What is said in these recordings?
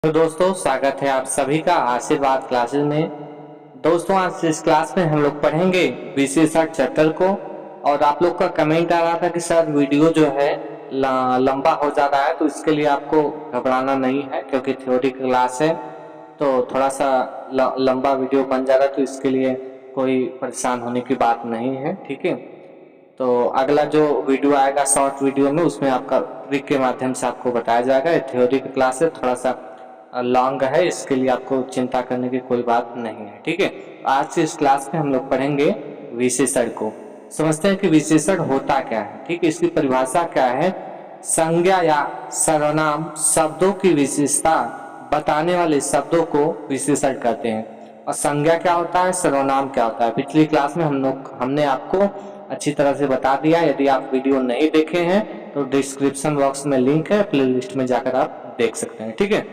तो दोस्तों स्वागत है आप सभी का आशीर्वाद क्लासेस में। दोस्तों आज इस क्लास में हम लोग पढ़ेंगे विशेषण चैप्टर को। और आप लोग का कमेंट आ रहा था कि सर वीडियो जो है लंबा हो जा रहा है, तो इसके लिए आपको घबराना नहीं है क्योंकि थ्योरी क्लास है तो थोड़ा सा लंबा वीडियो बन जा रहा है, तो इसके लिए कोई परेशान होने की बात नहीं है। ठीक है, तो अगला जो वीडियो आएगा शॉर्ट वीडियो में उसमें आपका ट्रिक के माध्यम से आपको बताया जाएगा। थ्योरी की क्लास है, थोड़ा सा लॉन्ग है, इसके लिए आपको चिंता करने की कोई बात नहीं है। ठीक है, आज से इस क्लास में हम लोग पढ़ेंगे विशेषण को। समझते हैं कि विशेषण होता क्या है। ठीक है, इसकी परिभाषा क्या है। संज्ञा या सर्वनाम शब्दों की विशेषता बताने वाले शब्दों को विशेषण कहते हैं। और संज्ञा क्या होता है, सर्वनाम क्या होता है, पिछली क्लास में हमने आपको अच्छी तरह से बता दिया। यदि आप वीडियो नहीं देखे हैं तो डिस्क्रिप्शन बॉक्स में लिंक है, प्लेलिस्ट में जाकर आप देख सकते हैं। ठीक है,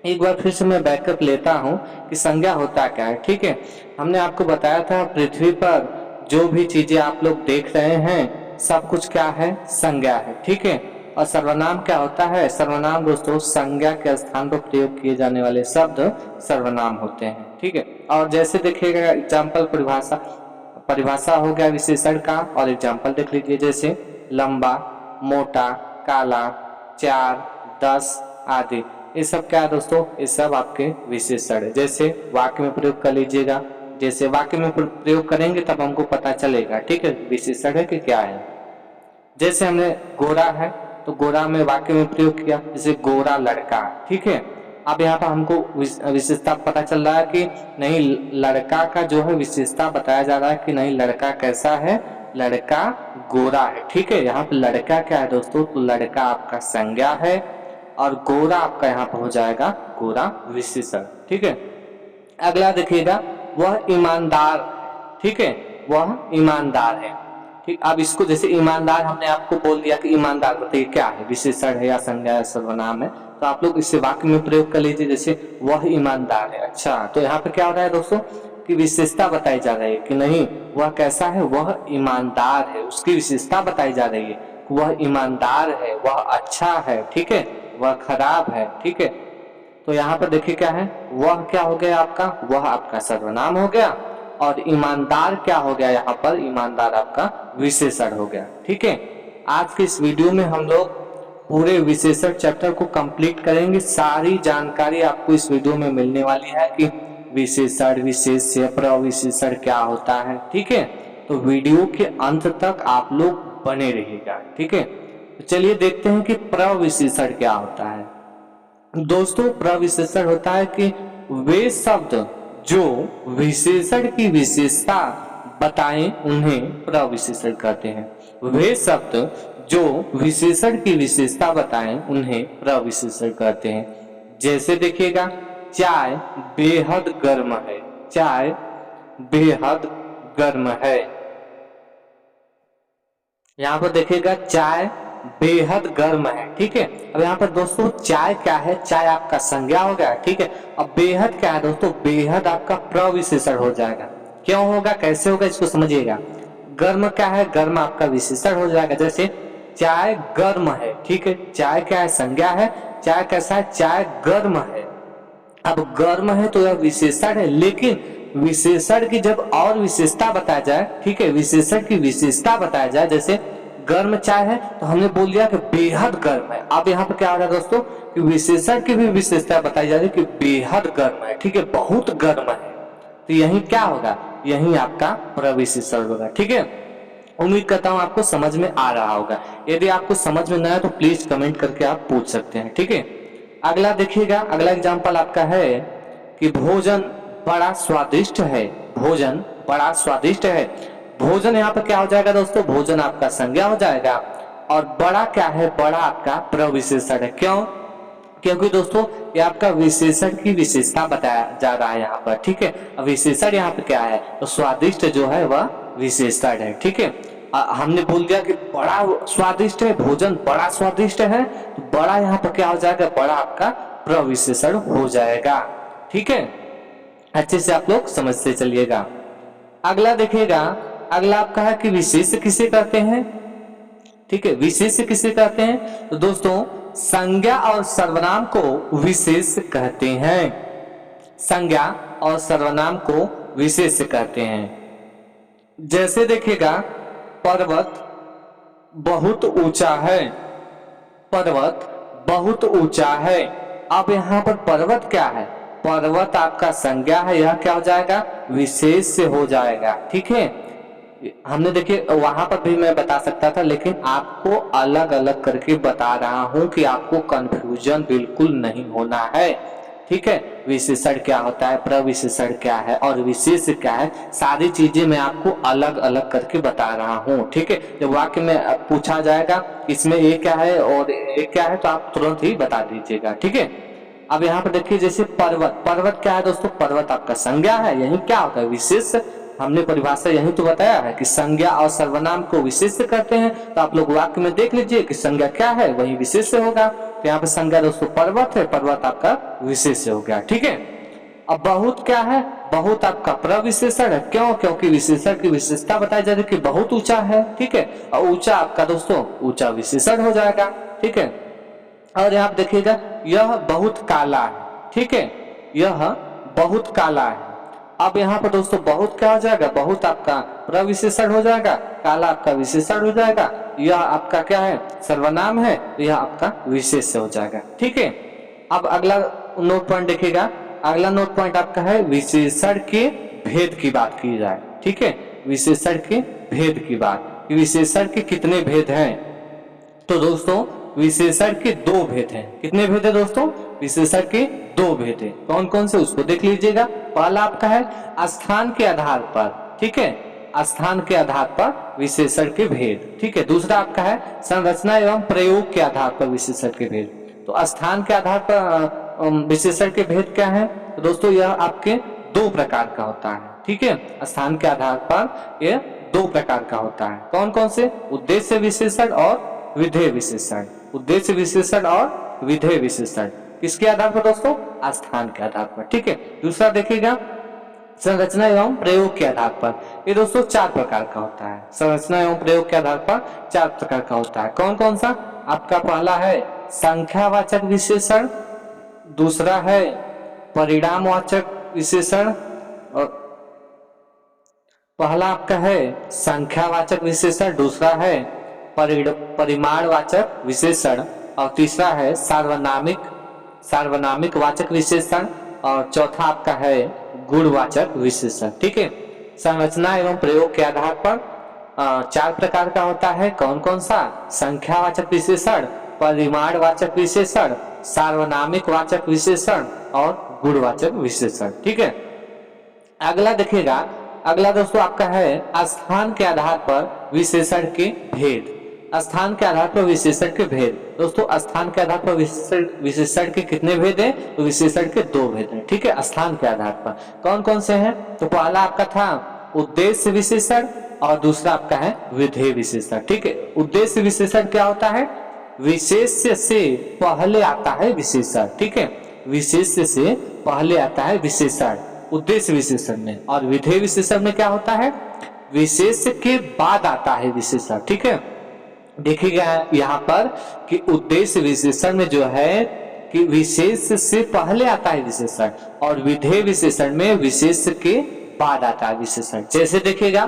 एक बार फिर से मैं बैकअप लेता हूं कि संज्ञा होता क्या है। ठीक है, हमने आपको बताया था पृथ्वी पर जो भी चीजें आप लोग देख रहे हैं सब कुछ क्या है, संज्ञा है। ठीक है, और सर्वनाम क्या होता है। सर्वनाम दोस्तों संज्ञा के स्थान पर प्रयोग किए जाने वाले शब्द सर्वनाम होते हैं। ठीक है, और जैसे देखिएगा एग्जाम्पल परिभाषा हो गया विशेषण का, और एग्जाम्पल देख लीजिए जैसे लंबा, मोटा, काला, 4, 10 आदि। ये सब क्या है दोस्तों, ये सब आपके विशेषण है। जैसे वाक्य में प्रयोग कर लीजिएगा, जैसे वाक्य में प्रयोग करेंगे तब हमको पता चलेगा। ठीक है, विशेषण है कि क्या है। जैसे हमने गोरा है तो गोरा में वाक्य में प्रयोग किया, जैसे गोरा लड़का। ठीक है, अब यहाँ पर हमको विशेषता पता चल रहा है कि नहीं, लड़का का जो है विशेषता बताया जा रहा है कि नहीं, लड़का कैसा है, लड़का गोरा है। ठीक है, यहाँ पे लड़का क्या है दोस्तों, तो लड़का आपका संज्ञा है और गोरा आपका यहाँ पर हो जाएगा गोरा विशेषण। ठीक है, अगला देखिएगा वह ईमानदार। ठीक है, वह ईमानदार है। ठीक, अब इसको जैसे ईमानदार हमने आपको बोल दिया कि ईमानदार बताइए क्या है, विशेषण है या संज्ञा या सर्वनाम है, तो आप लोग इसे वाक्य में प्रयोग कर लीजिए। जैसे वह ईमानदार है। अच्छा, तो यहाँ पे क्या हो रहा है दोस्तों कि विशेषता बताई जा रही है कि नहीं वह कैसा है, वह ईमानदार है, उसकी विशेषता बताई जा रही है। वह ईमानदार है, वह अच्छा है। ठीक है, वह खराब है। ठीक है, तो यहाँ पर देखिए क्या है, वह क्या हो गया आपका, वह आपका सर्वनाम हो गया, और ईमानदार क्या हो गया, यहाँ पर ईमानदार आपका विशेषण हो गया। ठीक है, आज के इस वीडियो में हम लोग पूरे विशेषण चैप्टर को कंप्लीट करेंगे। सारी जानकारी आपको इस वीडियो में मिलने वाली है कि विशेषण, विशेष्य, प्रविशेषण क्या होता है। ठीक है, तो वीडियो के अंत तक आप लोग बने रहिएगा। ठीक है, तो चलिए देखते हैं कि प्रविशेषण क्या होता है। दोस्तों प्रविशेषण होता है कि वे शब्द जो विशेषण की विशेषता बताएं उन्हें प्रविशेषण कहते हैं। वे शब्द जो विशेषण की विशेषता बताएं उन्हें प्रविशेषण कहते हैं। जैसे देखिएगा चाय बेहद गर्म है, चाय बेहद गर्म है। यहाँ पर देखिएगा चाय बेहद गर्म है। ठीक है, अब यहाँ पर दोस्तों चाय क्या है, चाय आपका संज्ञा हो गया। ठीक है, अब बेहद क्या है दोस्तों, बेहद आपका प्रविशेषण हो जाएगा। क्यों होगा, कैसे होगा, इसको समझिएगा। गर्म क्या है, गर्म आपका विशेषण हो जाएगा। जैसे चाय गर्म है। ठीक है, चाय क्या है, संज्ञा है। चाय कैसा है, चाय गर्म है। अब गर्म है तो यह विशेषण है, लेकिन विशेषण की जब और विशेषता बताया जाए, ठीक है, विशेषण की विशेषता बताया जाए, जैसे गर्म चाय है तो हमने बोल दिया कि बेहद गर्म है। अब यहाँ पर क्या हो रहा है दोस्तों कि विशेषण की भी विशेषता बताई जा रही है कि बेहद गर्म है। ठीक है, बहुत गर्म है, तो यही क्या होगा, यही आपका प्रविशेषण होगा। ठीक है, उम्मीद करता हूँ आपको समझ में आ रहा होगा। यदि आपको समझ में न आए तो प्लीज कमेंट करके आप पूछ सकते हैं। ठीक है, अगला देखिएगा, अगला एग्जाम्पल आपका है कि भोजन बड़ा स्वादिष्ट है, भोजन बड़ा स्वादिष्ट है। भोजन यहाँ पर क्या हो जाएगा दोस्तों, भोजन आपका संज्ञा हो जाएगा, और बड़ा क्या है, बड़ा आपका प्रविशेषण है। क्यों, क्योंकि दोस्तों ये आपका विशेषण की विशेषता बताया जा रहा है यहाँ पर। ठीक है, अब विशेषण यहाँ पे क्या है, तो स्वादिष्ट जो है वह विशेषण है। ठीक है, हमने बोल दिया कि बड़ा स्वादिष्ट है, भोजन बड़ा स्वादिष्ट है, तो बड़ा यहाँ पर क्या हो जाएगा, बड़ा आपका प्रविशेषण हो जाएगा। ठीक है, अच्छे से आप लोग समझते चलिएगा। अगला देखिएगा, अगला आपका है कि विशेष किसे कहते हैं। ठीक है, विशेष किसे कहते हैं, तो दोस्तों संज्ञा और सर्वनाम को विशेष कहते हैं। संज्ञा और सर्वनाम को विशेष कहते हैं। जैसे देखिएगा, पर्वत बहुत ऊंचा है, पर्वत बहुत ऊंचा है। अब यहाँ पर पर्वत क्या है? पर्वत आपका संज्ञा है, यह क्या हो जाएगा? विशेष से हो जाएगा। ठीक है, हमने देखिए वहां पर भी मैं बता सकता था, लेकिन आपको अलग अलग करके बता रहा हूं कि आपको कंफ्यूजन बिल्कुल नहीं होना है। ठीक है, विशेषण क्या होता है, प्रविशेषण क्या है और विशेष क्या है, सारी चीजें मैं आपको अलग अलग करके बता रहा हूँ। ठीक है, जब वाक्य में पूछा जाएगा इसमें ये क्या है और ये क्या है, तो आप तुरंत ही बता दीजिएगा। ठीक है, अब यहाँ पर देखिए, जैसे पर्वत, पर्वत क्या है दोस्तों? पर्वत आपका संज्ञा है, यही क्या होता है? विशेष। हमने परिभाषा यही तो बताया है कि संज्ञा और सर्वनाम को विशेष करते हैं। तो आप लोग वाक्य में देख लीजिए कि संज्ञा क्या है, वही विशेष होगा। तो यहाँ पे संज्ञा दोस्तों पर्वत है, पर्वत आपका विशेष हो गया। ठीक है, अब बहुत क्या है? बहुत आपका प्रविशेषण है। क्यों? क्योंकि विशेषण की विशेषता बताई जा रही है कि बहुत ऊंचा है। ठीक है, और ऊंचा आपका दोस्तों ऊंचा विशेषण हो जाएगा। ठीक है, और यहाँ पे देखिएगा, यह बहुत काला है। ठीक है, यह बहुत काला है। अब यहाँ पर दोस्तों बहुत क्या हो जाएगा? बहुत आपका प्रविशेषण हो जाएगा, काला आपका विशेषण हो जाएगा। यह आपका क्या है? सर्वनाम है, यह आपका विशेष हो जाएगा। ठीक है, अब अगला नोट पॉइंट देखिएगा। अगला नोट पॉइंट आपका है विशेषण के भेद की बात की जाए। ठीक है, विशेषण के भेद की बात, विशेषण के कितने भेद हैं? तो दोस्तों विशेषण के दो भेद हैं। कितने भेद है दोस्तों? विशेषण के दो भेद है। कौन कौन से, उसको देख लीजिएगा। पहला आपका है स्थान के आधार पर। ठीक है, स्थान के आधार पर विशेषण के भेद। ठीक है, दूसरा आपका है संरचना एवं प्रयोग के आधार पर विशेषण के भेद। तो स्थान के आधार पर विशेषण के भेद क्या है? तो दोस्तों यह आपके दो प्रकार का होता है। ठीक है, स्थान के आधार पर यह दो प्रकार का होता है। कौन कौन से? उद्देश्य विशेषण और विधेय विशेषण। उद्देश्य विशेषण और विधेय विशेषण किसके आधार पर दोस्तों? स्थान के आधार पर। ठीक है, दूसरा देखिएगा संरचना एवं प्रयोग के आधार पर। ये दोस्तों चार प्रकार का होता है। संरचना एवं प्रयोग के आधार पर चार प्रकार का होता है। कौन कौन सा? आपका पहला है संख्यावाचक विशेषण, दूसरा है परिणामवाचक विशेषण, और पहला आपका है संख्यावाचक विशेषण, दूसरा है परिमाणवाचक विशेषण, और तीसरा है सार्वनामिक वाचक विशेषण, और चौथा आपका है गुणवाचक विशेषण। ठीक है, संरचना एवं प्रयोग के आधार पर चार प्रकार का होता है। कौन कौन सा? संख्यावाचक विशेषण, परिमाणवाचक विशेषण, सार्वनामिक वाचक विशेषण और गुणवाचक विशेषण। ठीक है, अगला देखिएगा। अगला दोस्तों आपका है स्थान के आधार पर विशेषण के भेद। स्थान के आधार पर विशेषण के भेद। दोस्तों स्थान के आधार पर विशेषण के कितने भेद हैं? तो विशेषण के दो भेद हैं। ठीक है, स्थान के आधार पर कौन कौन से हैं? तो पहला आपका था उद्देश्य विशेषण और दूसरा आपका है विधेय विशेषण। ठीक है, उद्देश्य विशेषण क्या होता है? विशेष्य से पहले आता है विशेषण। ठीक है, विशेष्य से पहले आता है विशेषण उद्देश्य विशेषण में, और विधेय विशेषण में क्या होता है? विशेष्य के बाद आता है विशेषण। ठीक है, देखिएगा यहाँ पर कि उद्देश्य विशेषण में जो है कि विशेष से पहले आता है विशेषण, और विधेय विशेषण में विशेष के बाद आता है विशेषण। जैसे देखिएगा,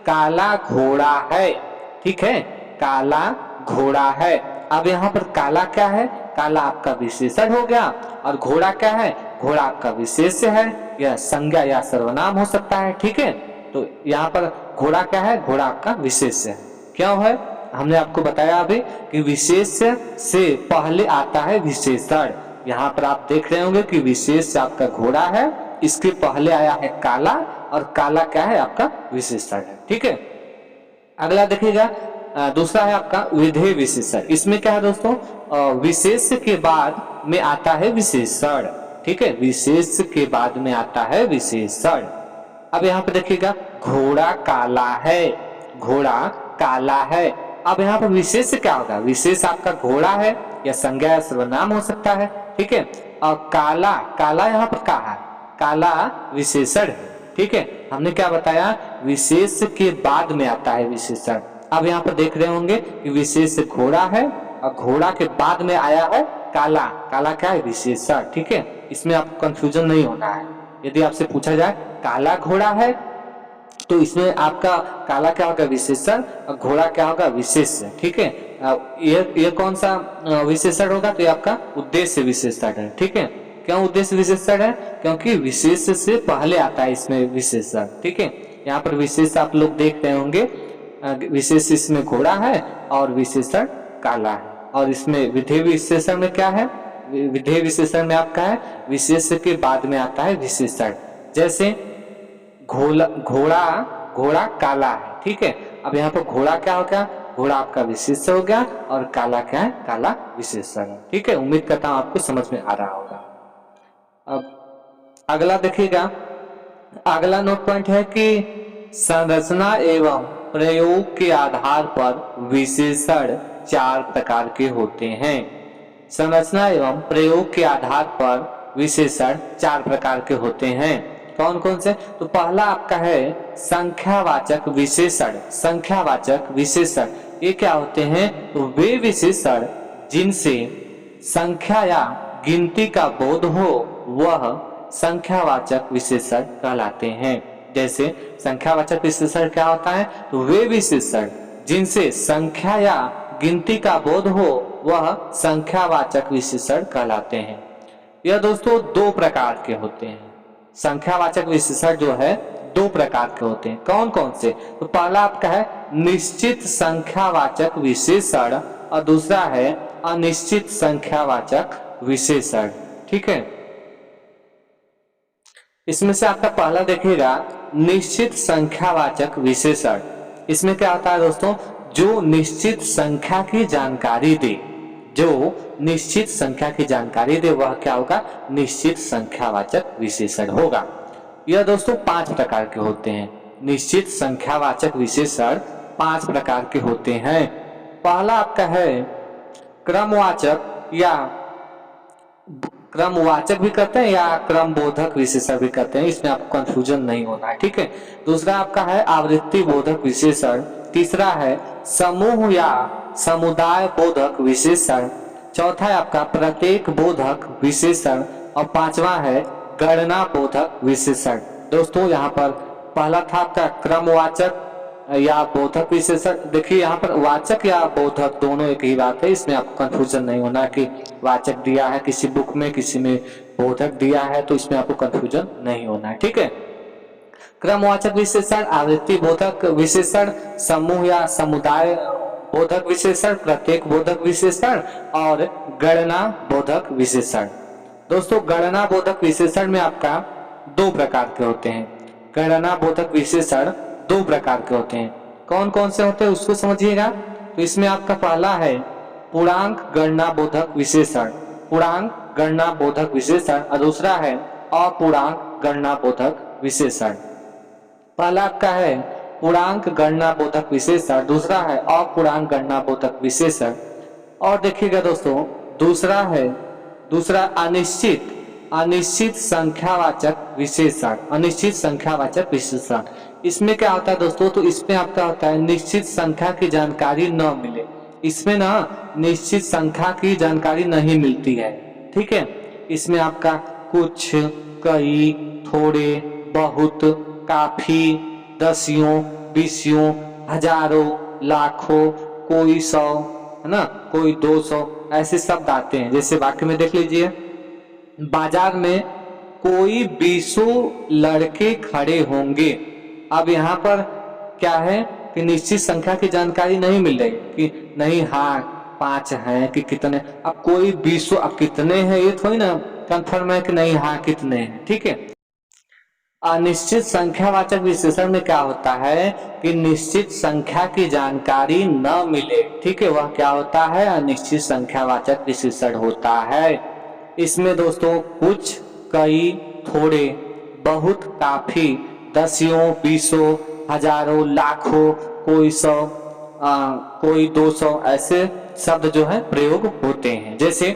काला घोड़ा है। ठीक है, काला घोड़ा है। अब यहाँ पर काला क्या है? काला आपका विशेषण हो गया, और घोड़ा क्या है? घोड़ा आपका विशेष्य है, यह संज्ञा या सर्वनाम हो सकता है। ठीक है, तो यहाँ पर घोड़ा क्या है? घोड़ा आपका विशेष्य है। क्यों है? हमने आपको बताया अभी कि विशेष्य से पहले आता है विशेषण। यहाँ पर आप देख रहे होंगे कि विशेष्य आपका घोड़ा है, इसके पहले आया है काला, और काला क्या है? आपका विशेषण है। ठीक है, अगला देखिएगा, दूसरा है आपका विधेय विशेषण। इसमें क्या है दोस्तों? विशेष के बाद में आता है विशेषण। ठीक है, विशेष के बाद में आता है विशेषण। अब यहाँ पे देखिएगा, घोड़ा काला है। घोड़ा काला है। अब यहाँ पर विशेष क्या होगा? विशेष आपका घोड़ा है, या संज्ञा या सर्वनाम हो सकता है। ठीक है, और काला, काला यहाँ पर क्या है? काला विशेषण है। ठीक है, हमने क्या बताया? विशेष के बाद में आता है विशेषण। अब यहाँ पर देख रहे होंगे कि विशेष घोड़ा है और घोड़ा के बाद में आया है काला। काला क्या है? विशेषण। ठीक है, इसमें आपको कंफ्यूजन नहीं होना है। यदि आपसे पूछा जाए काला घोड़ा है तो इसमें आपका काला क्या होगा? विशेषण, और घोड़ा क्या होगा? विशेष्य। ठीक है, ये कौन सा विशेषण होगा? तो ये आपका उद्देश्य विशेषण है। ठीक है, क्यों उद्देश्य विशेषण है? क्योंकि विशेष से पहले आता है इसमें विशेषण। ठीक है, यहाँ पर विशेष आप लोग देख रहे होंगे, विशेष इसमें घोड़ा है और विशेषण काला है। और इसमें विधेय विशेषण में क्या है? विधेय विशेषण में आपका है विशेष के बाद में आता है विशेषण। जैसे घोड़ा काला है। ठीक है, अब यहाँ पर घोड़ा क्या हो गया? घोड़ा आपका विशेषण हो गया और काला क्या है? काला विशेषण है। ठीक है, उम्मीद करता हूं आपको समझ में आ रहा होगा। अब अगला देखिएगा, अगला नोट पॉइंट है कि संरचना एवं प्रयोग के आधार पर विशेषण 4 प्रकार के होते हैं। संरचना एवं प्रयोग के आधार पर विशेषण 4 प्रकार के होते हैं। कौन कौन से? तो पहला आपका है संख्यावाचक विशेषण। संख्यावाचक विशेषण ये क्या होते हैं? तो वे विशेषण जिनसे संख्या या गिनती का बोध हो वह संख्यावाचक विशेषण कहलाते हैं। जैसे संख्यावाचक विशेषण क्या होता है? तो वे विशेषण जिनसे संख्या या गिनती का बोध हो वह संख्यावाचक विशेषण कहलाते हैं। यह दोस्तों 2 प्रकार के होते हैं। संख्यावाचक विशेषण जो है 2 प्रकार के होते हैं। कौन कौन से? तो पहला आपका है निश्चित संख्यावाचक विशेषण और दूसरा है अनिश्चित संख्यावाचक विशेषण। ठीक है, इसमें से आपका पहला देखिएगा निश्चित संख्यावाचक विशेषण। इसमें क्या होता है दोस्तों? जो निश्चित संख्या की जानकारी दे, जो निश्चित संख्या की जानकारी दे वह क्या होगा? निश्चित संख्यावाचक विशेषण होगा। यह दोस्तों 5 प्रकार के होते हैं। निश्चित संख्यावाचक विशेषण 5 प्रकार के होते हैं। पहला आपका है क्रमवाचक, या क्रमवाचक भी कहते हैं या क्रमबोधक विशेषण भी कहते हैं, इसमें आपको कंफ्यूजन नहीं होना है। ठीक है, दूसरा आपका है आवृत्ति बोधक विशेषण। तीसरा है समूह या समुदाय बोधक विशेषण। चौथा है आपका प्रत्येक बोधक विशेषण और पांचवा है गणना बोधक विशेषण। दोस्तों यहाँ पर पहला था आपका क्रमवाचक या बोधक विशेषण। देखिए यहाँ पर वाचक या बोधक दोनों एक ही बात है, इसमें आपको कंफ्यूजन नहीं होना कि वाचक दिया है किसी बुक में, किसी में बोधक दिया है, तो इसमें आपको कंफ्यूजन नहीं होना है। ठीक है, क्रमवाचक विशेषण, आवृत्ति बोधक विशेषण, समूह या समुदाय बोधक विशेषण, प्रत्येक बोधक विशेषण और गणना बोधक विशेषण। दोस्तों गणना बोधक विशेषण में आपका 2 प्रकार के होते हैं। गणना बोधक विशेषण 2 प्रकार के होते हैं। कौन कौन से होते हैं उसको समझिएगा। तो इसमें आपका पहला है पूर्णांक गणना बोधक विशेषण, पूर्णांक गणना बोधक विशेषण और दूसरा है अपूर्णांक गणना बोधक विशेषण। पहला आपका है पूर्णांक गणना बोधक विशेषण, दूसरा है अपूर्णांक गणना बोधक विशेषण। और देखिएगा दोस्तों दूसरा अनिश्चित संख्यावाचक विशेषण, अनिश्चित संख्यावाचक विशेषण। इसमें क्या होता है दोस्तों? तो इसमें आपका होता है निश्चित संख्या की जानकारी न मिले, इसमें ना निश्चित संख्या की जानकारी नहीं मिलती है। ठीक है, इसमें आपका कुछ, कई, थोड़े, बहुत, काफी, दसियों, बीसियों, हजारों, लाखों, कोई 100, है ना, कोई 200, ऐसे शब्द आते हैं। जैसे वाक्य में देख लीजिए, बाजार में कोई 20 लड़के खड़े होंगे। अब यहाँ पर क्या है कि निश्चित संख्या की जानकारी नहीं मिल रही कि नहीं हाँ 5 हैं कि कितने। अब कोई 20, अब कितने हैं ये थोड़ी ना कंफर्म है कि नहीं हाँ कितने हैं। ठीक है, अनिश्चित संख्यावाचक विशेषण में क्या होता है कि निश्चित संख्या की जानकारी न मिले। ठीक है, वह क्या होता है? अनिश्चित संख्यावाचक विशेषण होता है। इसमें दोस्तों कुछ, कई, थोड़े, बहुत, काफी, दसियों, बीसों, हजारों, लाखों, कोई 100, कोई 200 ऐसे शब्द जो है प्रयोग होते हैं। जैसे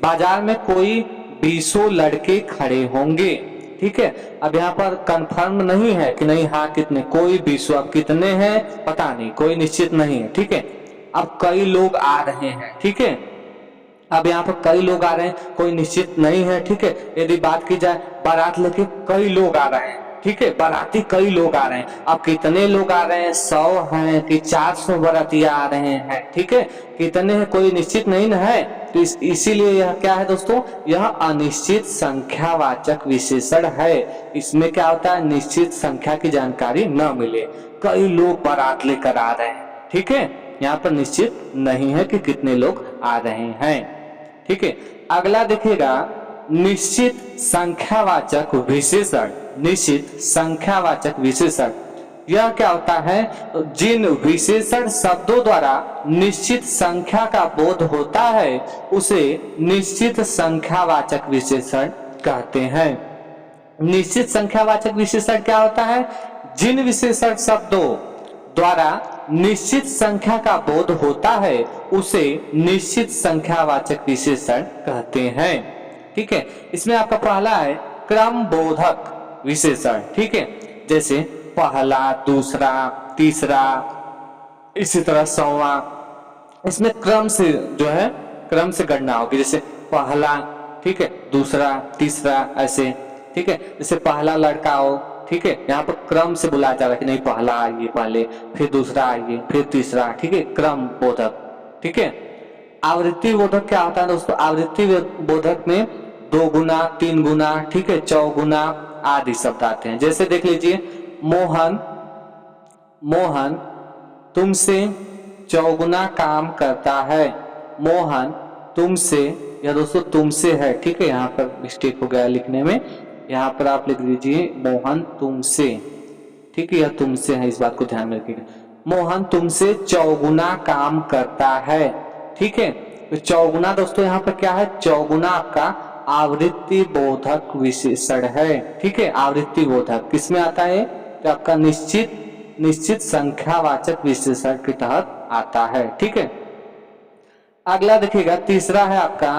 बाजार में कोई 20 लड़के खड़े होंगे। ठीक है, अब यहाँ पर कंफर्म नहीं है कि नहीं हाँ कितने, कोई 20, अब कितने हैं पता नहीं, कोई निश्चित नहीं है। ठीक है, अब कई लोग आ रहे हैं, ठीक है। अब यहाँ पर कई लोग आ रहे हैं, कोई निश्चित नहीं है, ठीक है। यदि बात की जाए बारात लेके कई लोग आ रहे हैं, ठीक है, बाराती कई लोग आ रहे हैं। अब कितने लोग आ रहे हैं, 100 हैं कि 400 बारातियां आ रहे हैं, ठीक है, कितने हैं कोई निश्चित नहीं ना है। तो इसीलिए यह क्या है दोस्तों, यह अनिश्चित संख्यावाचक विशेषण है। इसमें क्या होता है, निश्चित संख्या की जानकारी न मिले, कई लोग बारात लेकर आ रहे हैं, ठीक है। यहाँ पर निश्चित नहीं है कि कितने लोग आ रहे हैं, ठीक है। अगला देखिएगा, निश्चित संख्यावाचक विशेषण। निश्चित संख्यावाचक विशेषण यह क्या होता है, जिन विशेषण शब्दों द्वारा निश्चित संख्या का बोध होता है उसे निश्चित संख्यावाचक विशेषण कहते हैं। निश्चित संख्यावाचक विशेषण क्या होता है, जिन विशेषण शब्दों द्वारा निश्चित संख्या का बोध होता है उसे निश्चित संख्यावाचक विशेषण कहते हैं, ठीक है। इसमें आपका पहला है क्रम बोधक विशेषण, ठीक है, जैसे पहला, दूसरा, तीसरा, इसी तरह 100वां। इसमें क्रम से जो है, क्रम से गणना होगी, जैसे पहला, ठीक है, दूसरा, तीसरा, ऐसे, ठीक है। जैसे पहला लड़का हो, ठीक है, यहाँ पर क्रम से बुलाया जा रहा है कि नहीं पहला आइए पहले, फिर दूसरा आइए, फिर तीसरा, ठीक है, क्रम बोधक, ठीक है। आवृत्ति बोधक क्या होता है दोस्तों, आवृत्ति बोधक में 2 गुना, 3 गुना, ठीक है, 4 गुना आदि शब्द आते हैं। जैसे देख लीजिए, मोहन मोहन तुमसे 4 गुना काम करता है। मोहन तुमसे, या दोस्तों तुमसे है, ठीक है, यहाँ पर मिस्टेक हो गया लिखने में, यहाँ पर आप लिख दीजिए मोहन तुमसे, ठीक है, यह तुमसे है, इस बात को ध्यान में रखिएगा। मोहन तुमसे 4 गुना काम करता है, ठीक है। तो 4 गुना दोस्तों यहाँ पर क्या है, 4 गुना आपका आवृत्ति बोधक विशेषण है, ठीक है। आवृत्ति बोधक किसमें आता है, तो आपका निश्चित संख्यावाचक विशेषण के तहत आता है, ठीक है। अगला देखिएगा, तीसरा है आपका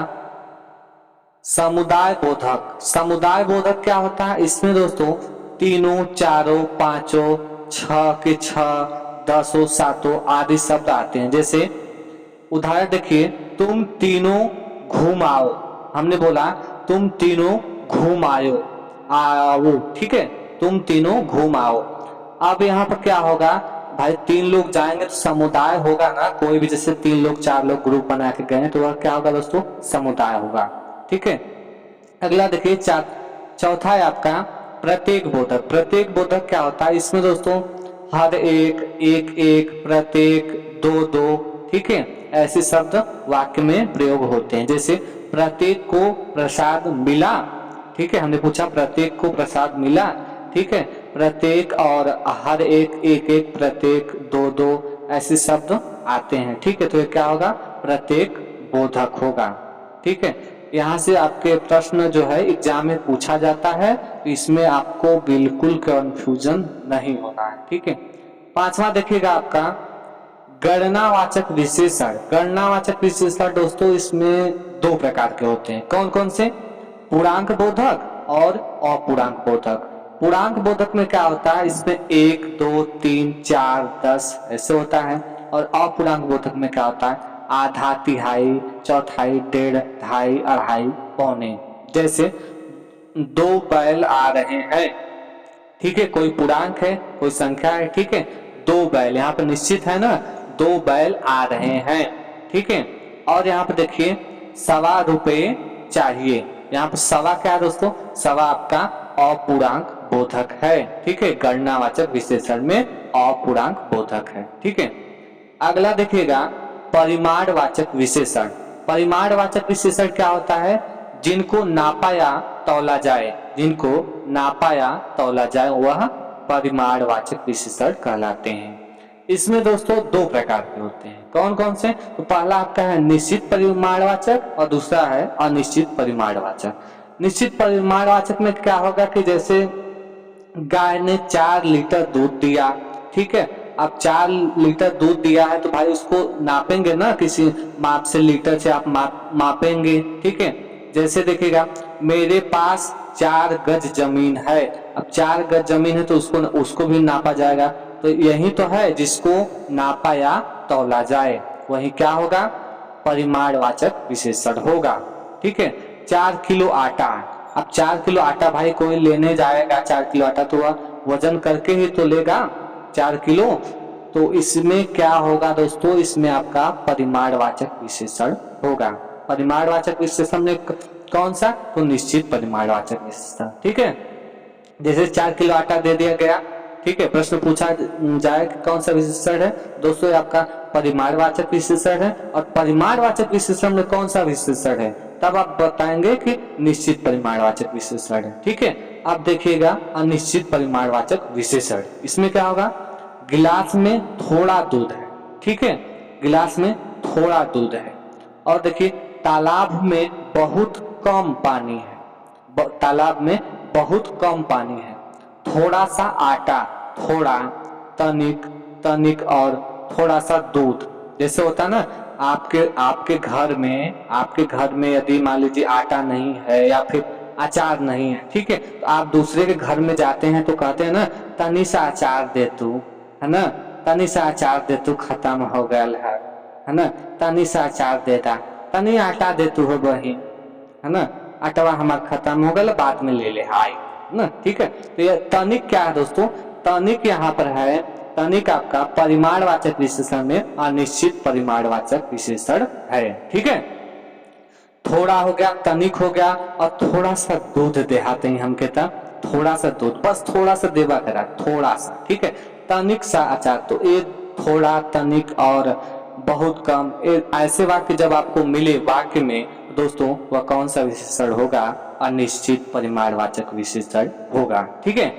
समुदाय बोधक। समुदाय बोधक क्या होता है, इसमें दोस्तों तीनों, चारों, पांचों, 6 के 6, 10, 7 आदि शब्द आते हैं। जैसे उदाहरण देखिए, तुम तीनों घूम आओ। हमने बोला तुम तीनों घूम आओ, ठीक है, तुम तीनों घूम आओ। अब यहाँ पर क्या होगा भाई, 3 लोग जाएंगे तो समुदाय होगा ना, कोई भी, जैसे 3 लोग 4 लोग ग्रुप बना के गए तो वह क्या होगा दोस्तों, समुदाय होगा, ठीक है। अगला देखिए, चौथा है आपका प्रत्येक बोधक। प्रत्येक बोधक क्या होता है, इसमें दोस्तों हर एक, एक एक, प्रत्येक, दो दो, ठीक है, ऐसे शब्द वाक्य में प्रयोग होते हैं। जैसे प्रत्येक को प्रसाद मिला, ठीक है, हमने पूछा प्रत्येक को प्रसाद मिला, ठीक है, प्रत्येक और हर एक, एक एक, प्रत्येक, दो दो, ऐसे शब्द आते हैं, ठीक है। तो ये क्या होगा, प्रत्येक बोधक होगा, ठीक है। यहाँ से आपके प्रश्न जो है एग्जाम में पूछा जाता है, तो इसमें आपको बिल्कुल कंफ्यूजन नहीं होना है, ठीक है। पांचवा देखिएगा आपका गणनावाचक विशेषण। गणनावाचक विशेषण दोस्तों इसमें 2 प्रकार के होते हैं। कौन कौन से, पूर्णांक बोधक और अपूर्णांक बोधक। पूर्णांक बोधक में क्या होता है, इसमें 1, 2, 3, 4, 10 ऐसे होता है। और अपूर्णांक बोधक में क्या होता है, आधा, तिहाई, चौथाई, डेढ़, ढाई, अढ़ाई, पौने। जैसे 2 बैल आ रहे हैं, ठीक है, कोई पूर्णांक है, कोई संख्या है, ठीक है, 2 बैल यहाँ पर निश्चित है ना, 2 बैल आ रहे हैं, ठीक है। और यहाँ पर देखिए, 1.25 रुपए चाहिए। यहाँ पर सवा क्या है दोस्तों, सवा आपका अपूर्णांक बोधक है, ठीक है, गणनावाचक विशेषण में अपूर्णांक बोधक है, ठीक है। अगला देखिएगा परिमाणवाचक विशेषण। परिमाणवाचक विशेषण क्या होता है, जिनको नापा या तौला जाए, जिनको नापा या तौला जाए वह परिमाणवाचक विशेषण कहलाते हैं। इसमें दोस्तों 2 प्रकार के होते हैं। कौन कौन से, तो पहला आपका है निश्चित परिमाणवाचक और दूसरा है अनिश्चित परिमाणवाचक। निश्चित परिमाणवाचक में क्या होगा कि जैसे गाय ने 4 लीटर दूध दिया, ठीक है। अब 4 लीटर दूध दिया है तो भाई उसको नापेंगे ना, किसी माप से, लीटर से आप मापेंगे, ठीक है। जैसे देखिएगा, मेरे पास 4 गज जमीन है। अब 4 गज जमीन है तो उसको भी नापा जाएगा। तो यही तो है जिसको नापा या तौला जाए, वही क्या होगा, परिमाणवाचक विशेषण होगा। ठीक है, 4 किलो आटा। अब 4 किलो आटा भाई कोई लेने जाएगा, 4 किलो आटा तो वह वजन करके ही तो लेगा 4 किलो। तो इसमें क्या होगा दोस्तों, इसमें आपका परिमाणवाचक विशेषण होगा। परिमाणवाचक विशेषण में कौन सा, तो निश्चित परिमाणवाचक विशेषण। ठीक है, जैसे 4 किलो आटा दे दिया गया, ठीक है, प्रश्न पूछा जाए कि कौन सा विशेषण है दोस्तों, ये आपका परिमाणवाचक विशेषण है। और परिमाणवाचक विशेषण में कौन सा विशेषण है, तब आप बताएंगे कि निश्चित परिमाणवाचक विशेषण है। ठीक है, अब देखिएगा अनिश्चित परिमाणवाचक विशेषण, इसमें क्या होगा, गिलास में थोड़ा दूध है। ठीक है, गिलास में थोड़ा दूध है। और देखिए तालाब में बहुत कम पानी है, तालाब में बहुत कम पानी है। थोड़ा सा आटा, थोड़ा, तनिक, तनिक और थोड़ा सा दूध। जैसे होता है ना, आपके घर में यदि मान लीजिए आटा नहीं है या फिर अचार नहीं है, ठीक है, तो आप दूसरे के घर में जाते हैं तो कहते हैं ना, तनी सा अचार दे तू, है ना, तनी सा अचार दे तू, खत्म हो गया है ना, तनी सा अचार देता, तनी आटा दे तू हो बही, है ना, आटवा हमारा खत्म हो गया, बाद में ले ले हाय ना। ठीक है, तो ये तनिक क्या है दोस्तों, तनिक यहाँ पर है, तनिक आपका परिमाणवाचक विशेषण में अनिश्चित परिमाणवाचक विशेषण है। ठीक है, थोड़ा हो गया, तनिक हो गया, और थोड़ा सा दूध देहाते हैं हम, कहता थोड़ा सा दूध, बस थोड़ा सा देवा करा, थोड़ा सा। ठीक है, तनिक सा अचार, तो ये थोड़ा, तनिक और बहुत कम, ऐसे वाक्य जब आपको मिले वाक्य में दोस्तों, वह कौन सा विशेषण होगा, अनिश्चित परिमाणवाचक विशेषण होगा। ठीक है,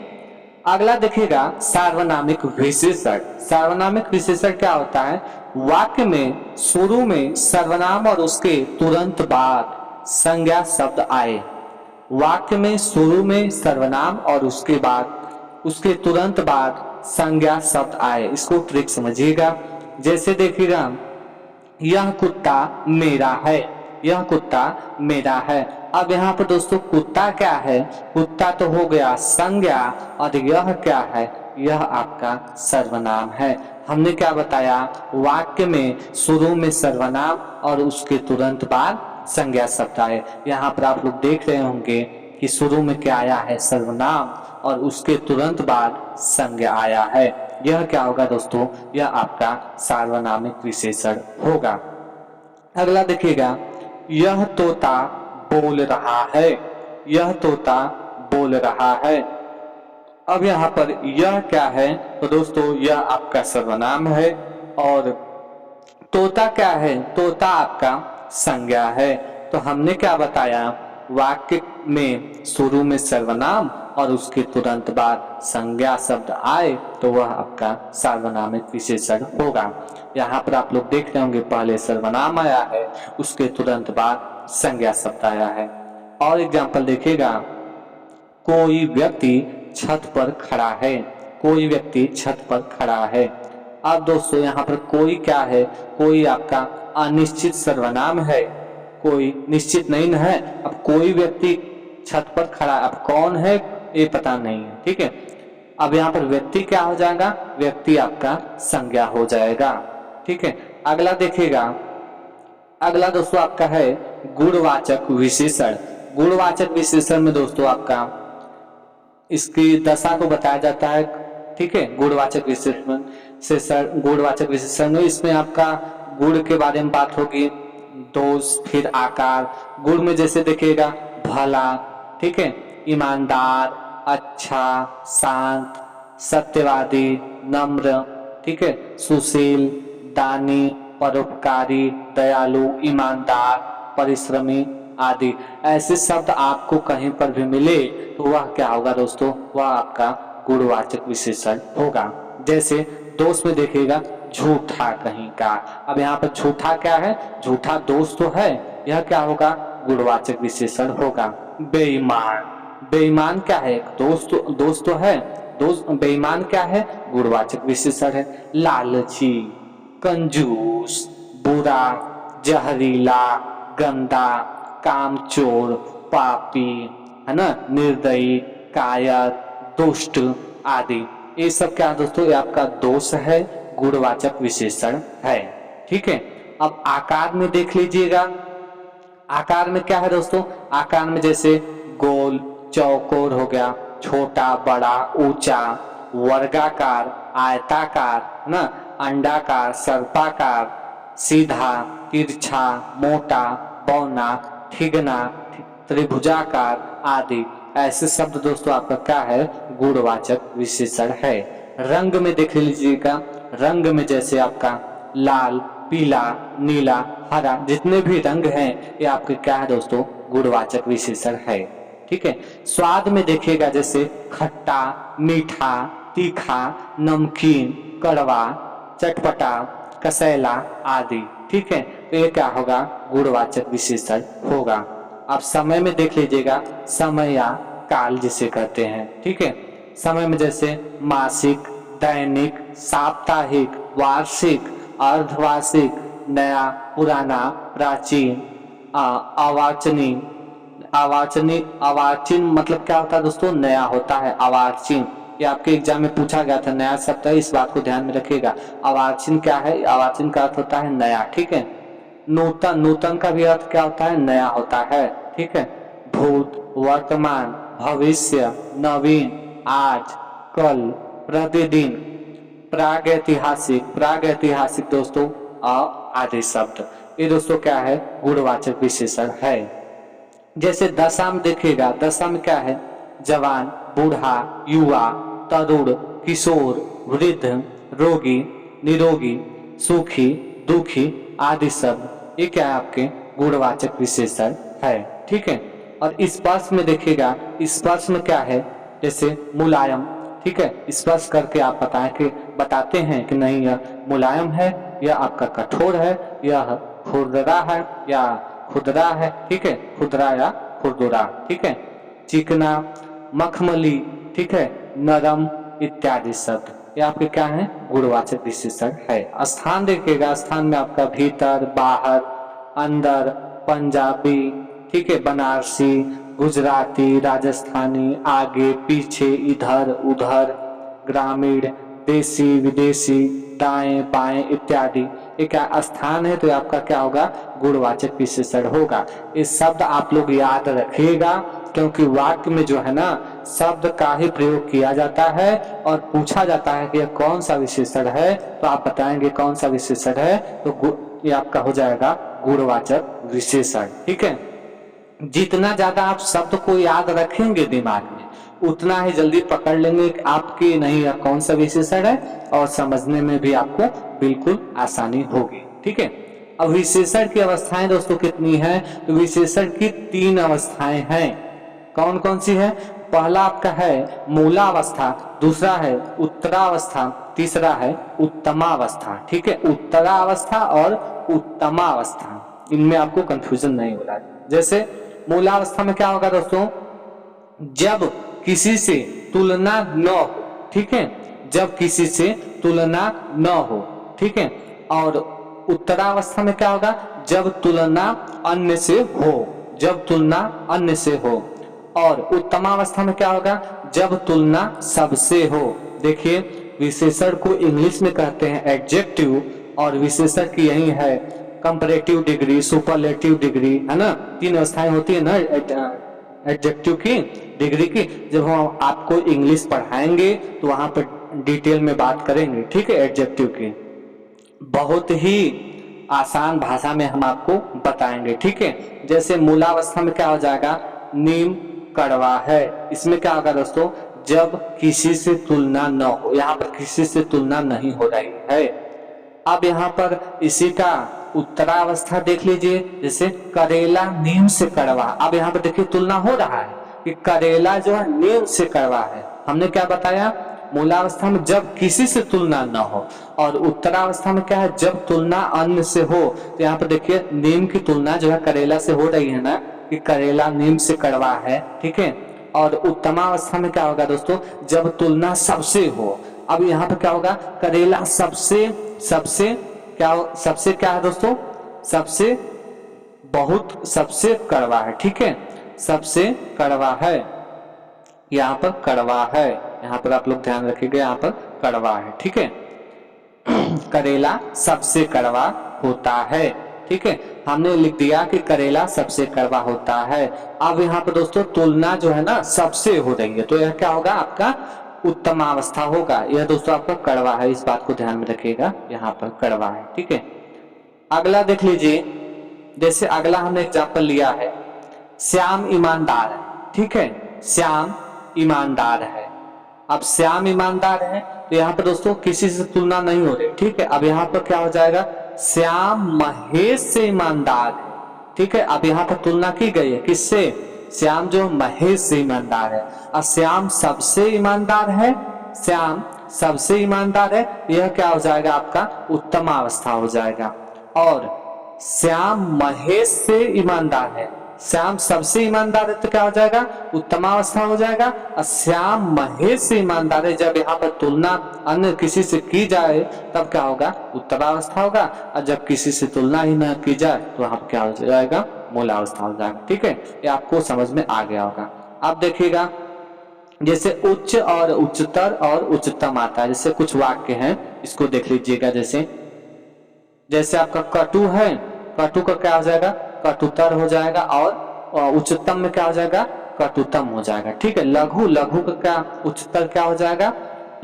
अगला देखिएगा सार्वनामिक विशेषण। सार्वनामिक विशेषण क्या होता है, वाक्य में शुरू में सर्वनाम और उसके तुरंत बाद संज्ञा शब्द आए। वाक्य में शुरू में सर्वनाम और उसके तुरंत बाद संज्ञा शब्द आए, इसको ट्रिक समझिएगा। जैसे देखिएगा, यह कुत्ता मेरा है, यह कुत्ता मेरा है। अब यहाँ पर दोस्तों कुत्ता क्या है, कुत्ता तो हो गया संज्ञा, और यह क्या है, यह आपका सर्वनाम है। हमने क्या बताया, वाक्य में शुरू में सर्वनाम और उसके तुरंत बाद संज्ञा शब्द आए। यहाँ पर आप लोग देख रहे होंगे कि शुरू में क्या आया है, सर्वनाम, और उसके तुरंत बाद संज्ञा आया है। यह क्या होगा दोस्तों, यह आपका सार्वनामिक विशेषण होगा। अगला देखिएगा, यह तोता बोल रहा है, यह तोता बोल रहा है। अब यहाँ पर यह क्या है, तो दोस्तों यह आपका सर्वनाम है, और तोता क्या है, तोता आपका संज्ञा है। तो हमने क्या बताया, वाक्य में शुरू में सर्वनाम और उसके तुरंत बाद संज्ञा शब्द आए तो वह आपका सार्वनामिक विशेषण होगा। यहाँ पर आप लोग देख रहे होंगे, पहले सर्वनाम आया है, उसके तुरंत बाद संज्ञा शब्द आया है। और एग्जाम्पल देखिएगा, कोई व्यक्ति छत पर खड़ा है, कोई व्यक्ति छत पर खड़ा है। अब दोस्तों यहाँ पर कोई क्या है, कोई आपका अनिश्चित सर्वनाम है, कोई निश्चित नहीं है। अब कोई व्यक्ति छत पर खड़ा, अब कौन है ये पता नहीं है। ठीक है, अब यहाँ पर व्यक्ति क्या हो जाएगा, व्यक्ति आपका संज्ञा हो जाएगा। ठीक है, अगला देखिएगा, अगला दोस्तों आपका है गुणवाचक विशेषण। गुणवाचक विशेषण में दोस्तों आपका इसकी दशा को बताया जाता है। ठीक है, गुणवाचक विशेषण में इसमें आपका गुण के बारे में बात होगी, दोष, फिर आकार। गुण में जैसे देखिएगा, भला, ठीक है, ईमानदार, अच्छा, शांत, सत्यवादी, नम्र, ठीक है, सुशील, दानी, परोपकारी, दयालु, ईमानदार, परिश्रमी आदि। ऐसे शब्द आपको कहीं पर भी मिले तो वह क्या होगा दोस्तों, वह आपका गुणवाचक विशेषण होगा। जैसे दोष में देखिएगा, झूठा कहीं का। अब यहाँ पर झूठा क्या है, झूठा दोष तो है, यह क्या होगा, गुणवाचक विशेषण होगा। बेईमान, बेईमान क्या है, दोस्त तो है, दोस्त, बेईमान क्या है, गुणवाचक विशेषण है। लालची, कंजूस, बुरा, जहरीला, गंदा, कामचोर, पापी, है ना, निर्दयी, कायर, दुष्ट आदि। ये सब क्या दोस्तों, ये आपका दोष है, गुणवाचक विशेषण है। ठीक है, अब आकार में देख लीजिएगा, आकार में क्या है दोस्तों, आकार में जैसे गोल, चौकोर हो गया, छोटा, बड़ा, ऊंचा, वर्गाकार, आयताकार, ना, अंडाकार, सर्पाकार, सीधा, तिरछा, मोटा, बौना, ठिगना, त्रिभुजाकार आदि। ऐसे शब्द दोस्तों आपका क्या है, गुणवाचक विशेषण है। रंग में देख लीजिएगा, रंग में जैसे आपका लाल, पीला, नीला, हरा, जितने भी रंग हैं ये आपके क्या है दोस्तों, गुणवाचक विशेषण है। ठीक है। स्वाद में देखिएगा जैसे खट्टा, मीठा, तीखा, नमकीन, कड़वा, चटपटा, कसैला आदि। ठीक है, तो ये क्या होगा, गुणवाचक विशेषण होगा। अब समय में देख लीजिएगा, समय या काल जिसे कहते हैं। ठीक है, समय में जैसे मासिक, दैनिक, साप्ताहिक, वार्षिक, अर्धवार्षिक, नया, पुराना, प्राचीन, अवाचनीय। अवाचीन मतलब क्या होता है दोस्तों, नया होता है। अवाचीन ये आपके एग्जाम में पूछा गया था, नया शब्द है, इस बात को ध्यान में रखिएगा। अवाचीन क्या है, अवाचीन का अर्थ होता है नया। ठीक है। नूतन, नूतन का भी अर्थ क्या होता है, नया होता है। ठीक है। भूत, वर्तमान, भविष्य, नवीन, आज, कल, प्रतिदिन, प्रागैतिहासिक, प्रागैतिहासिक दोस्तों आदि शब्द, ये दोस्तों क्या है, गुणवाचक विशेषण है। जैसे दशा में देखिएगा, दशा में क्या है, जवान, बूढ़ा, युवा, तरुण, किशोर, वृद्ध, रोगी, निरोगी, सुखी, दुखी आदि शब्द, ये क्या है, आपके गुणवाचक विशेषण है। ठीक है। और स्पर्श में देखिएगा, स्पर्श में क्या है, जैसे मुलायम। ठीक है, स्पर्श करके आप बताते हैं कि नहीं यह मुलायम है, यह आपका कठोर है, यह खुरदरा है या खुदरा है। ठीक है, खुदरा या खुरदुरा। ठीक है। चिकना, मखमली, ठीक है, नरम इत्यादि शब्द, ये आपके क्या है, गुणवाचक विशेषण है। स्थान देखिएगा, स्थान में आपका भीतर, बाहर, अंदर, पंजाबी, ठीक है, बनारसी, गुजराती, राजस्थानी, आगे, पीछे, इधर, उधर, ग्रामीण, देसी, विदेशी, दाएं, बाएं इत्यादि, ये क्या स्थान है, तो आपका क्या होगा, गुणवाचक विशेषण होगा। ये शब्द आप लोग याद रखिएगा, क्योंकि वाक्य में जो है ना, शब्द का ही प्रयोग किया जाता है और पूछा जाता है कि यह कौन सा विशेषण है, तो आप बताएंगे कौन सा विशेषण है, तो ये आपका हो जाएगा गुणवाचक विशेषण। ठीक है। जितना ज्यादा आप शब्द को याद रखेंगे दिमाग में, उतना ही जल्दी पकड़ लेंगे कि आपके नहीं यह कौन सा विशेषण है, और समझने में भी आपको बिल्कुल आसानी होगी। ठीक है। अब विशेषण की अवस्थाएं दोस्तों कितनी हैं, तो विशेषण की 3 अवस्थाएं हैं। कौन कौन सी है, पहला आपका है मूलावस्था, दूसरा है उत्तरावस्था, तीसरा है उत्तमावस्था। ठीक है, उत्तरावस्था और उत्तमावस्था, इनमें आपको कंफ्यूजन नहीं हो रहा है। जैसे मूलावस्था में क्या होगा दोस्तों, जब किसी से तुलना न हो। ठीक है, जब किसी से तुलना न हो। ठीक है। और उत्तरावस्था में क्या होगा, जब तुलना अन्य से हो, जब तुलना अन्य से हो। और उत्तमावस्था में क्या होगा, जब तुलना सबसे हो। देखिए, विशेषण को इंग्लिश में कहते हैं एडजेक्टिव, और विशेषण की यही है कंपैरेटिव डिग्री, सुपरलेटिव डिग्री, है ना, 3 अवस्थाएं होती है ना एडजेक्टिव की, डिग्री की। जब हम आपको इंग्लिश पढ़ाएंगे तो वहां पर डिटेल में बात करेंगे। ठीक है, एडजेक्टिव की बहुत ही आसान भाषा में हम आपको बताएंगे। ठीक है। जैसे मूलावस्था में क्या हो जाएगा, नीम कड़वा है, इसमें क्या होगा दोस्तों, जब किसी से तुलना न हो, यहाँ पर किसी से तुलना नहीं हो रही है। अब यहाँ पर इसी का उत्तरावस्था देख लीजिए, जैसे करेला नीम से कड़वा। अब यहाँ पर देखिए तुलना हो रहा है कि करेला जो है नीम से कड़वा है। हमने क्या बताया, मूलावस्था में जब किसी से तुलना न हो, और उत्तरावस्था में क्या है, जब तुलना अन्य से हो। तो यहाँ पर देखिए नीम की तुलना जो है करेला से हो रही है ना, कि करेला नीम से कड़वा है। ठीक है। और उत्तमावस्था में क्या होगा दोस्तों, जब तुलना सबसे हो। अब यहाँ पर क्या होगा, करेला सबसे क्या है दोस्तों, सबसे बहुत सबसे कड़वा है। ठीक है, सबसे कड़वा है, यहाँ पर कड़वा है, यहाँ पर आप लोग ध्यान रखिएगा, यहाँ पर कड़वा है। ठीक है, करेला सबसे कड़वा होता है। ठीक है, हमने लिख दिया कि करेला सबसे कड़वा होता है। अब यहाँ पे दोस्तों तुलना जो है ना सबसे हो रही है, तो यह क्या होगा, आपका उत्तमावस्था होगा। यह दोस्तों आपका कड़वा है, इस बात को ध्यान में रखिएगा, यहाँ पर कड़वा है। ठीक है, अगला देख लीजिए, जैसे अगला हमने एग्जाम्पल लिया है, श्याम ईमानदार है। ठीक है, श्याम ईमानदार है। अब श्याम ईमानदार है तो यहाँ पर दोस्तों किसी से तुलना नहीं हो रही। ठीक है, अब यहाँ पर क्या हो जाएगा, श्याम महेश से ईमानदार है। ठीक है, अब यहाँ पर तुलना की गई है किससे, श्याम जो महेश से ईमानदार है। और श्याम सबसे ईमानदार है, श्याम सबसे ईमानदार है, यह क्या हो जाएगा, आपका उत्तमावस्था हो जाएगा। और श्याम महेश से ईमानदार है, श्याम सबसे ईमानदार है तो क्या हो जाएगा, उत्तमावस्था हो जाएगा। और श्याम महेश से ईमानदार है, जब यहाँ पर तुलना अन्य किसी से की जाए तब क्या होगा, उत्तरावस्था होगा। और जब किसी से तुलना ही न की जाए तो वहां पर क्या हो जाएगा, मूलावस्था हो जाएगा। ठीक है, ये आपको समझ में आ गया होगा। अब देखिएगा, जैसे उच्च और उच्चतर और उच्चतम आता है। जैसे कुछ वाक्य हैं, इसको देख लीजिएगा। जैसे आपका कटु है, कटु का क्या हो जाएगा, कटुतर हो जाएगा। और उच्चतम में क्या हो जाएगा, कटुतम हो जाएगा। ठीक है, लघु, लघु का क्या उच्चतर क्या हो जाएगा,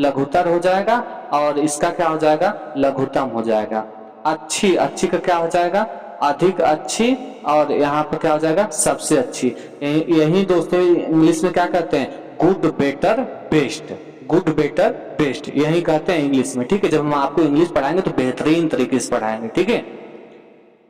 लघुतर हो जाएगा। और इसका क्या हो जाएगा, लघुतम हो जाएगा। अच्छी, अच्छी का क्या हो जाएगा, अधिक अच्छी। और यहाँ पर क्या हो जाएगा, सबसे अच्छी। यही दोस्तों इंग्लिश में क्या कहते हैं, good better best, good better best, यही कहते हैं इंग्लिश में। ठीक है, जब हम आपको इंग्लिश पढ़ाएंगे तो बेहतरीन तरीके से पढ़ाएंगे। ठीक है,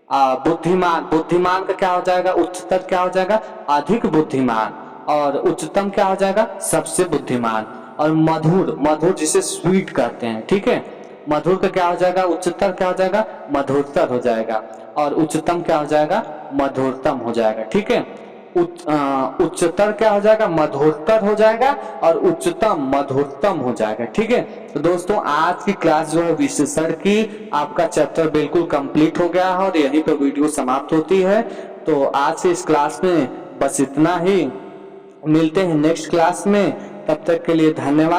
बुद्धिमान, बुद्धिमान का क्या हो जाएगा, उच्चतर क्या हो जाएगा, अधिक बुद्धिमान। और उच्चतम क्या हो जाएगा, सबसे बुद्धिमान। और मधुर, मधुर जिसे स्वीट कहते हैं। ठीक है, मधुर का क्या हो जाएगा, उच्चतर क्या हो जाएगा, मधुरतर हो जाएगा। और उच्चतम क्या हो जाएगा, मधुरतम हो जाएगा। ठीक है, उच्चतर क्या हो जाएगा, मधुरतर हो जाएगा। और उच्चतम मधुरतम हो जाएगा। ठीक है, तो दोस्तों आज की क्लास जो है विशेषण की, आपका चैप्टर बिल्कुल कंप्लीट हो गया है और यहीं पर वीडियो समाप्त होती है। तो आज से इस क्लास में बस इतना ही, मिलते हैं नेक्स्ट क्लास में, तब तक के लिए धन्यवाद।